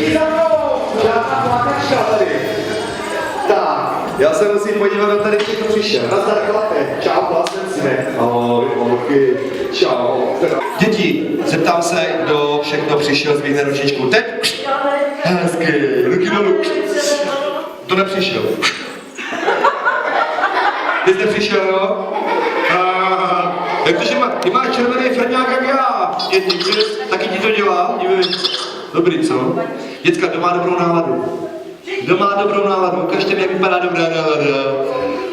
Všichni za mnou! Žádná plakačka tady. Tak, já se musím podívat, kdo tady všechno přišel. Nazdar chlape. Čau, vlastenci. Ahoj, holky. Čau. Děti, zeptám se, kdo všechno přišel zbýt ručičku. Teď? Hezky, ruky dolů. Kdo nepřišel? Ty jsi nepřišel, jo? Jak to, že máš červený frňák jak já? Taky ti to dělá? Dobrý, co? Děcka, kdo má dobrou náladu? Kdo má dobrou náladu? Ukažte mi, jak vypadá dobrá nálada.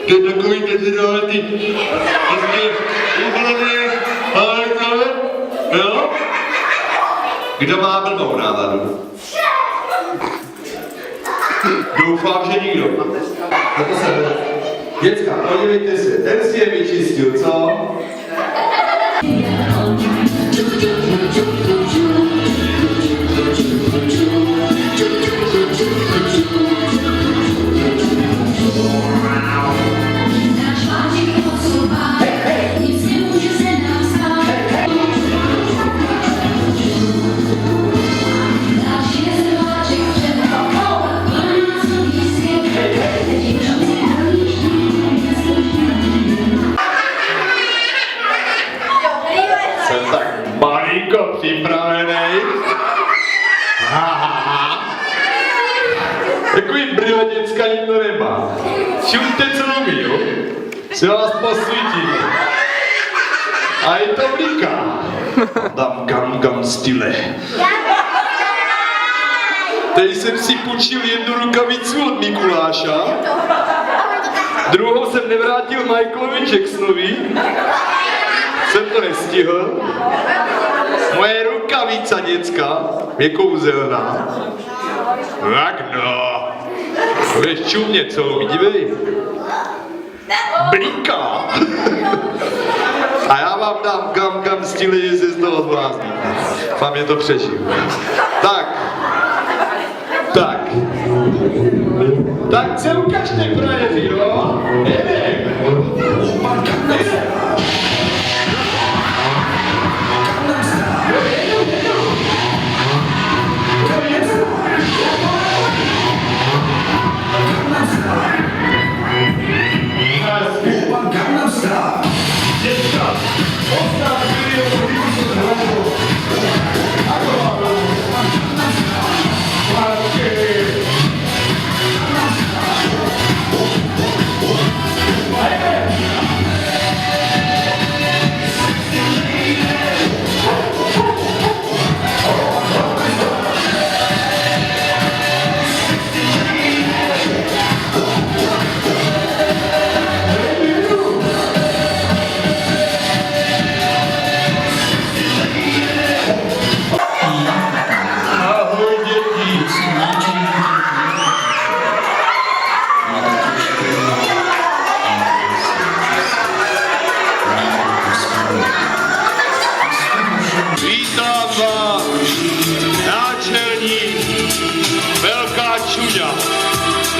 To je takový teď jo? Kdo má blbou náladu? Doufám, že nikdo. Na to se vede. Děcka, podívejte se, ten si je vyčistil, co? Jsem tak malinko připravený. Takový brýle děcka nikdo nemá. Šuňte, co umí, jo? Se vás posvítí. A je to blíká. Dám Gangnam Style. Teď jsem si půjčil jednu rukavicu od Mikuláša. Druhou jsem nevrátil Michaelovi Jacksonovi. Jsem to nestihl. Moje rukavica, děcka, je kouzelná. Tak no. Budeš čumět celou, dívej. Blíká. A já vám dám Gangnam Style, že se z toho zblázníte. Vám je to přežiju. Tak. Tak se ukažte, frajeři, jo? Jdeme.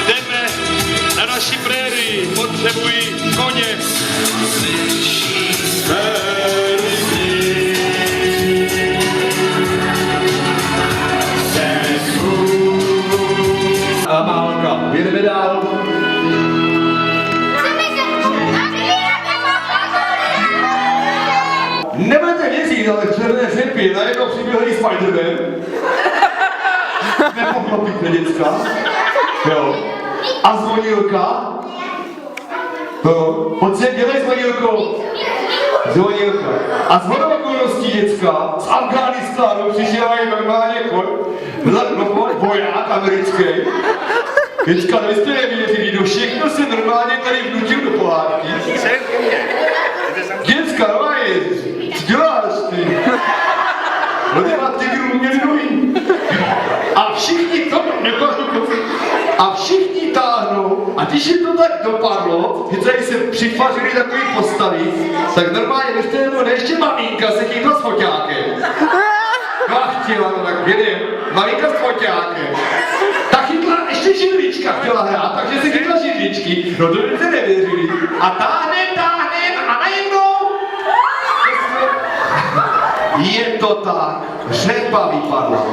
Jdeme na naši prérii, potřebují koně. A Málka, jedeme dál. Nebudete věřit, ale černé řepy najednou přiběhli Spider-Man. Nepochopíte, děcka. Jo. A zvonilka? Pojď se, dělej zvonilkou. Zvonilka. A shodou okolností, děcka, z Afghánistánu přišel i normálně voják americký. Děcka, nejste nevěřili, do všechno se normálně tady vnutil do pohádky. Děcka, normálně, co děláš ty? No těma tygrů měli nohy. A všichni to a všichni táhnou. A když je to tak dopadlo, že tady se přifařili takový postavy, tak normálně než ještě maminka se chytla s foťákem. No a chtěla, no tak jedem, maminka s foťákem. Ta chytla ještě židlička chtěla hrát, takže se chytla židličky. No to byste nevěřili. A táhnem a najednou je to tak, řepa vypadla.